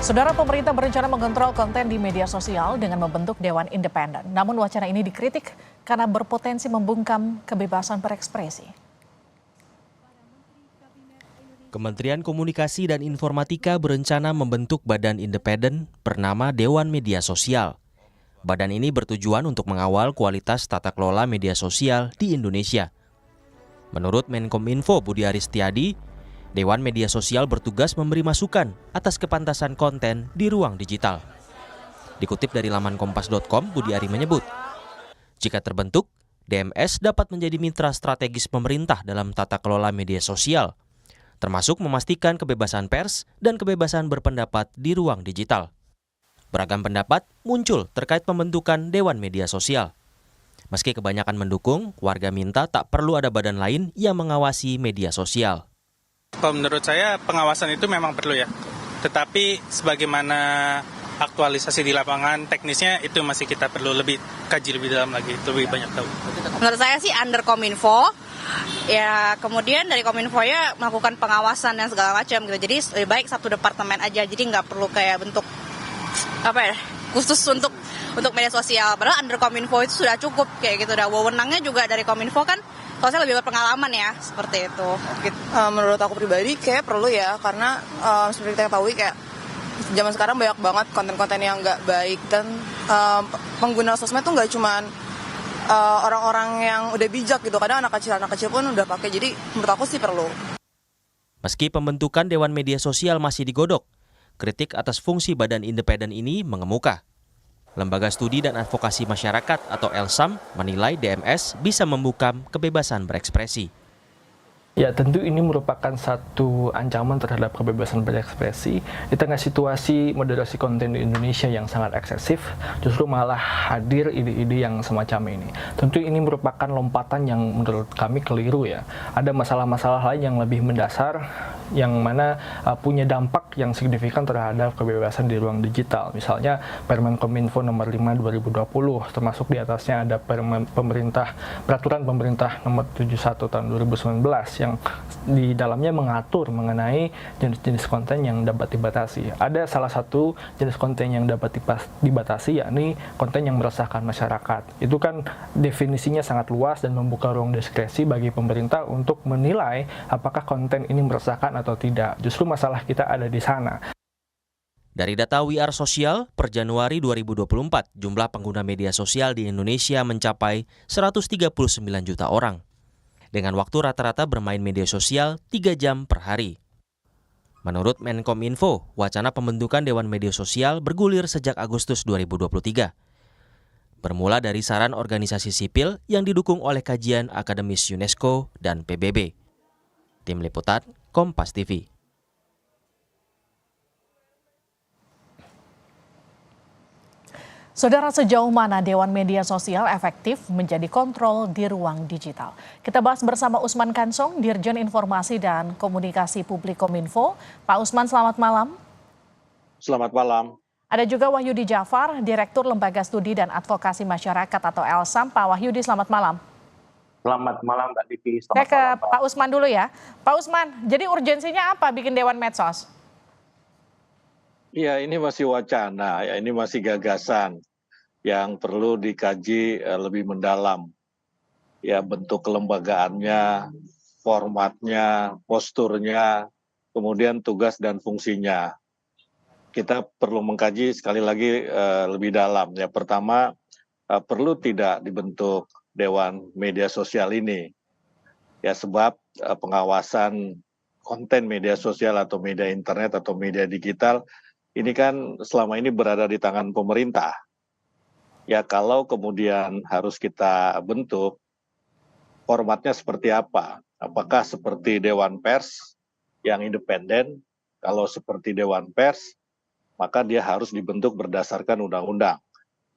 Saudara, pemerintah berencana mengontrol konten di media sosial dengan membentuk Dewan Independen. Namun wacana ini dikritik karena berpotensi membungkam kebebasan berekspresi. Kementerian Komunikasi dan Informatika berencana membentuk badan independen bernama Dewan Media Sosial. Badan ini bertujuan untuk mengawal kualitas tata kelola media sosial di Indonesia. Menurut Menkominfo Budi Aristiadi, Dewan Media Sosial bertugas memberi masukan atas kepantasan konten di ruang digital. Dikutip dari laman kompas.com, Budi Ari menyebut, jika terbentuk, DMS dapat menjadi mitra strategis pemerintah dalam tata kelola media sosial, termasuk memastikan kebebasan pers dan kebebasan berpendapat di ruang digital. Beragam pendapat muncul terkait pembentukan Dewan Media Sosial. Meski kebanyakan mendukung, warga minta tak perlu ada badan lain yang mengawasi media sosial. Kalau menurut saya pengawasan itu memang perlu ya, tetapi sebagaimana aktualisasi di lapangan teknisnya itu masih kita perlu lebih kaji lebih dalam lagi, lebih banyak tahu. Menurut saya sih under Kominfo, ya kemudian dari Kominfo ya melakukan pengawasan dan segala macam gitu. Jadi lebih baik satu departemen aja, jadi nggak perlu kayak bentuk khusus untuk media sosial. Padahal under Kominfo itu sudah cukup kayak gitu. Udah wewenangnya juga dari Kominfo kan. Kalau saya lebih berpengalaman ya, seperti itu. Menurut aku pribadi kayak perlu ya, karena seperti kita ketahui kayak zaman sekarang banyak banget konten-konten yang nggak baik. Dan pengguna sosmed tuh nggak cuman orang-orang yang udah bijak gitu. Kadang anak kecil pun udah pakai, jadi menurut aku sih perlu. Meski pembentukan Dewan Media Sosial masih digodok, kritik atas fungsi badan independen ini mengemuka. Lembaga Studi dan Advokasi Masyarakat atau LSAM menilai DMS bisa membungkam kebebasan berekspresi. Ya, tentu ini merupakan satu ancaman terhadap kebebasan berekspresi. Di tengah situasi moderasi konten di Indonesia yang sangat eksesif, justru malah hadir ide-ide yang semacam ini. Tentu ini merupakan lompatan yang menurut kami keliru ya. Ada masalah-masalah lain yang lebih mendasar, yang mana punya dampak yang signifikan terhadap kebebasan di ruang digital. Misalnya Permen Kominfo nomor 5 2020, termasuk di atasnya ada Peraturan Pemerintah nomor 71 tahun 2019 yang di dalamnya mengatur mengenai jenis-jenis konten yang dapat dibatasi. Ada salah satu jenis konten yang dapat dibatasi, yakni konten yang meresahkan masyarakat. Itu kan definisinya sangat luas dan membuka ruang diskresi bagi pemerintah untuk menilai apakah konten ini meresahkan atau tidak. Justru masalah kita ada di sana. Dari data We Are Social, per Januari 2024, jumlah pengguna media sosial di Indonesia mencapai 139 juta orang. Dengan waktu rata-rata bermain media sosial 3 jam per hari. Menurut Menkominfo, wacana pembentukan Dewan Media Sosial bergulir sejak Agustus 2023. Bermula dari saran organisasi sipil yang didukung oleh kajian akademis UNESCO dan PBB. Tim Liputan, Kompas TV. Saudara, sejauh mana Dewan Media Sosial efektif menjadi kontrol di ruang digital? Kita bahas bersama Usman Kansong, Dirjen Informasi dan Komunikasi Publik Kominfo. Pak Usman, selamat malam. Selamat malam. Ada juga Wahyudi Jafar, Direktur Lembaga Studi dan Advokasi Masyarakat atau LSAM. Pak Wahyudi, selamat malam. Selamat malam, Mbak Divi. Saya ke Pak Usman dulu ya. Pak Usman, jadi urgensinya apa bikin Dewan Medsos? Iya, ini masih wacana, ya ini masih gagasan yang perlu dikaji lebih mendalam. Ya, bentuk kelembagaannya, formatnya, posturnya, kemudian tugas dan fungsinya. Kita perlu mengkaji sekali lagi lebih dalam. Ya, pertama, perlu tidak dibentuk Dewan Media Sosial ini. Ya, sebab pengawasan konten media sosial atau media internet atau media digital ini kan selama ini berada di tangan pemerintah. Ya, kalau kemudian harus kita bentuk, formatnya seperti apa? Apakah seperti Dewan Pers yang independen? Kalau seperti Dewan Pers, maka dia harus dibentuk berdasarkan undang-undang.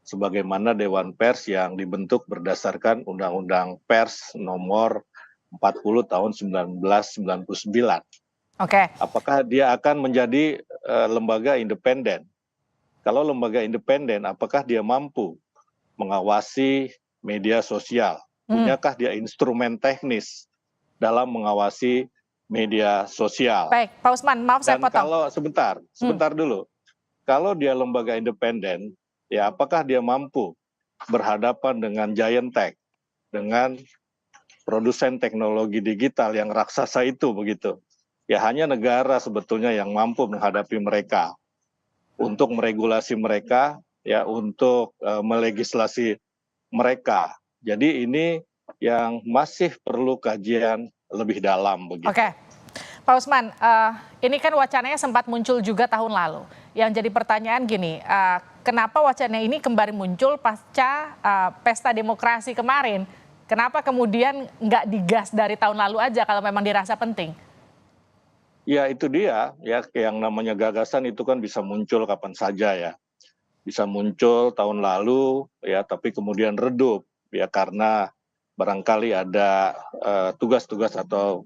Sebagaimana Dewan Pers yang dibentuk berdasarkan Undang-Undang Pers nomor 40 tahun 1999. Oke. Apakah dia akan menjadi lembaga independen? Kalau lembaga independen, apakah dia mampu mengawasi media sosial? Punyakah dia instrumen teknis dalam mengawasi media sosial? Baik, Pak Usman, maaf saya potong. Kalau sebentar dulu. kalau dia lembaga independen, ya apakah dia mampu berhadapan dengan giant tech, dengan produsen teknologi digital yang raksasa itu begitu. Ya hanya negara sebetulnya yang mampu menghadapi mereka untuk meregulasi mereka, ya untuk melegislasi mereka. Jadi ini yang masih perlu kajian lebih dalam begitu. Oke, Pak Usman, ini kan wacananya sempat muncul juga tahun lalu. Yang jadi pertanyaan gini, kenapa wacana ini kembali muncul pasca pesta demokrasi kemarin? Kenapa kemudian nggak digas dari tahun lalu aja kalau memang dirasa penting? Ya itu dia, ya yang namanya gagasan itu kan bisa muncul kapan saja ya. Bisa muncul tahun lalu ya, tapi kemudian redup ya karena barangkali ada tugas-tugas atau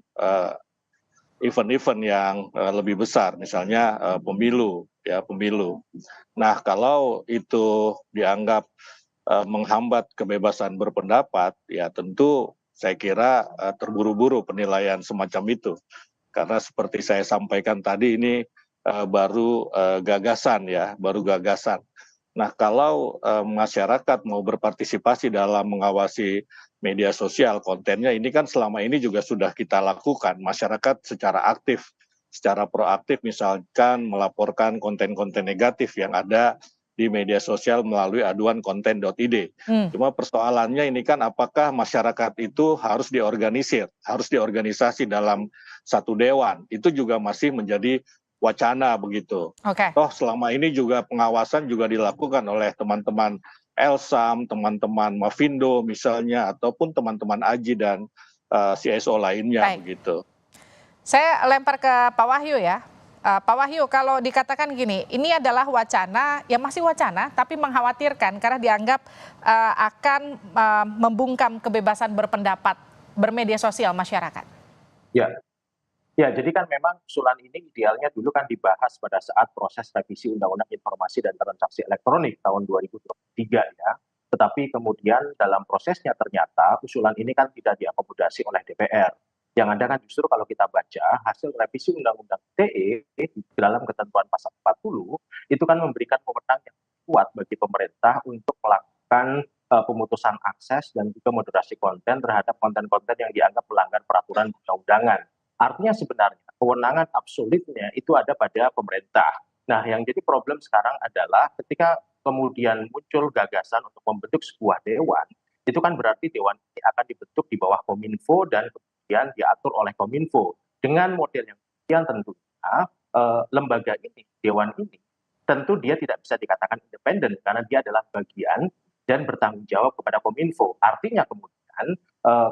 event-event yang lebih besar, misalnya pemilu ya pemilu. Nah kalau itu dianggap menghambat kebebasan berpendapat, ya tentu saya kira terburu-buru penilaian semacam itu. Karena seperti saya sampaikan tadi ini baru gagasan ya, baru gagasan. Nah kalau masyarakat mau berpartisipasi dalam mengawasi media sosial kontennya, ini kan selama ini juga sudah kita lakukan. Masyarakat secara aktif, secara proaktif misalkan melaporkan konten-konten negatif yang ada di media sosial melalui aduan konten.id. Cuma persoalannya ini kan apakah masyarakat itu harus diorganisir, harus diorganisasi dalam satu dewan. Itu juga masih menjadi wacana begitu. Oke. Toh selama ini juga pengawasan juga dilakukan oleh teman-teman Elsam, teman-teman Mavindo misalnya, ataupun teman-teman Aji dan CSO lainnya. Baik. Begitu. Saya lempar ke Pak Wahyu ya. Pak Wahyu, kalau dikatakan gini, ini adalah wacana, ya masih wacana, tapi mengkhawatirkan karena dianggap akan membungkam kebebasan berpendapat bermedia sosial masyarakat. Ya, ya, jadi kan memang usulan ini idealnya dulu kan dibahas pada saat proses revisi Undang-Undang Informasi dan Transaksi Elektronik tahun 2023 ya. Tetapi kemudian dalam prosesnya ternyata usulan ini kan tidak diakomodasi oleh DPR. Yang ada kan justru kalau kita baca hasil revisi Undang-Undang ITE di dalam ketentuan pasal 40 itu kan memberikan wewenang yang kuat bagi pemerintah untuk melakukan pemutusan akses dan juga moderasi konten terhadap konten-konten yang dianggap melanggar peraturan perundang-undangan. Artinya sebenarnya kewenangan absolutnya itu ada pada pemerintah. Nah, yang jadi problem sekarang adalah ketika kemudian muncul gagasan untuk membentuk sebuah dewan, itu kan berarti dewan ini akan dibentuk di bawah Kominfo dan kemudian diatur oleh Kominfo. Dengan model yang kemudian tentunya lembaga ini, dewan ini, tentu dia tidak bisa dikatakan independen karena dia adalah bagian dan bertanggung jawab kepada Kominfo. Artinya kemudian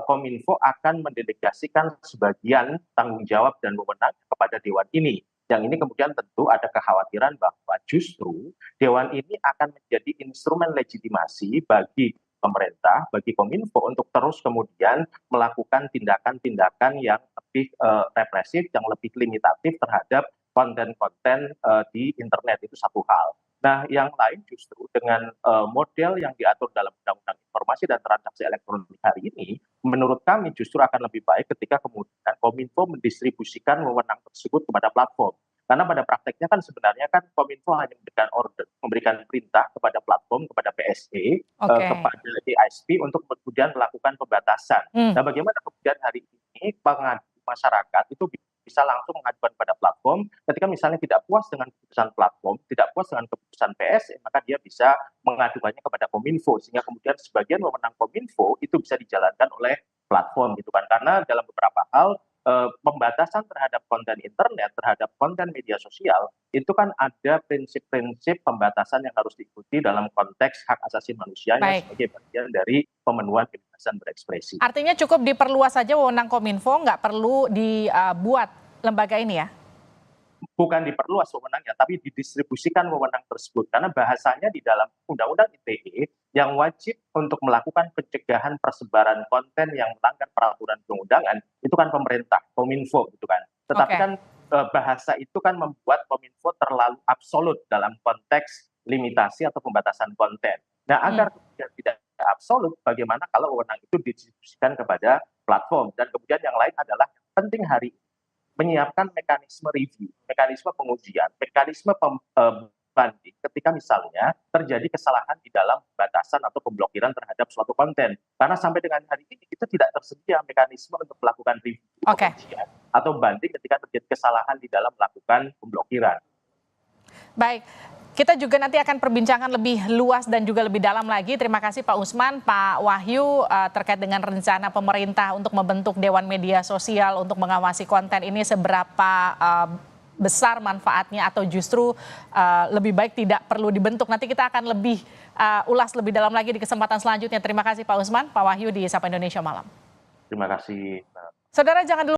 Kominfo akan mendelegasikan sebagian tanggung jawab dan wewenang kepada dewan ini. Yang ini kemudian tentu ada kekhawatiran bahwa justru dewan ini akan menjadi instrumen legitimasi bagi pemerintah, bagi Kominfo untuk terus kemudian melakukan tindakan-tindakan yang lebih represif, yang lebih limitatif terhadap konten-konten di internet. Itu satu hal. Nah, yang lain justru dengan model yang diatur dalam Undang-Undang Informasi dan Transaksi Elektronik hari ini, menurut kami justru akan lebih baik ketika kemudian Kominfo mendistribusikan wewenang tersebut kepada platform. Karena pada prakteknya kan sebenarnya kan Kominfo hanya memberikan order, memberikan perintah kepada platform, kepada PSE, kepada ISP untuk kemudian melakukan pembatasan. Nah, bagaimana kemudian hari ini pengadu masyarakat itu bisa langsung mengajukan pada platform ketika misalnya tidak puas dengan keputusan platform, tidak puas dengan keputusan PSE, maka dia bisa mengadukannya kepada Kominfo sehingga kemudian sebagian wewenang Kominfo itu bisa dijalankan oleh platform gitu kan. Karena dalam beberapa hal pembatasan terhadap konten internet, terhadap konten media sosial, itu kan ada prinsip-prinsip pembatasan yang harus diikuti dalam konteks hak asasi manusianya sebagai bagian dari pemenuhan kebebasan berekspresi. Artinya cukup diperluas saja wewenang Kominfo, nggak perlu dibuat lembaga ini ya? Bukan diperluas wewenangnya, tapi didistribusikan wewenang tersebut. Karena bahasanya di dalam Undang-Undang ITE yang wajib untuk melakukan pencegahan persebaran konten yang melanggar peraturan perundangan itu kan pemerintah, Kominfo gitu kan. Tetapi kan bahasa itu kan membuat Kominfo terlalu absolut dalam konteks limitasi atau pembatasan konten. Nah, agar kemudian tidak absolut, bagaimana kalau wewenang itu didistribusikan kepada platform? Dan kemudian yang lain adalah penting hari ini menyiapkan mekanisme review, mekanisme pengujian, mekanisme banding ketika misalnya terjadi kesalahan di dalam batasan atau pemblokiran terhadap suatu konten. Karena sampai dengan hari ini kita tidak tersedia mekanisme untuk melakukan review pengujian atau banding ketika terjadi kesalahan di dalam melakukan pemblokiran. Baik, kita juga nanti akan perbincangan lebih luas dan juga lebih dalam lagi. Terima kasih Pak Usman, Pak Wahyu terkait dengan rencana pemerintah untuk membentuk Dewan Media Sosial untuk mengawasi konten ini seberapa besar manfaatnya atau justru lebih baik tidak perlu dibentuk. Nanti kita akan lebih ulas lebih dalam lagi di kesempatan selanjutnya. Terima kasih Pak Usman, Pak Wahyu di Sapa Indonesia Malam. Terima kasih. Saudara jangan dulu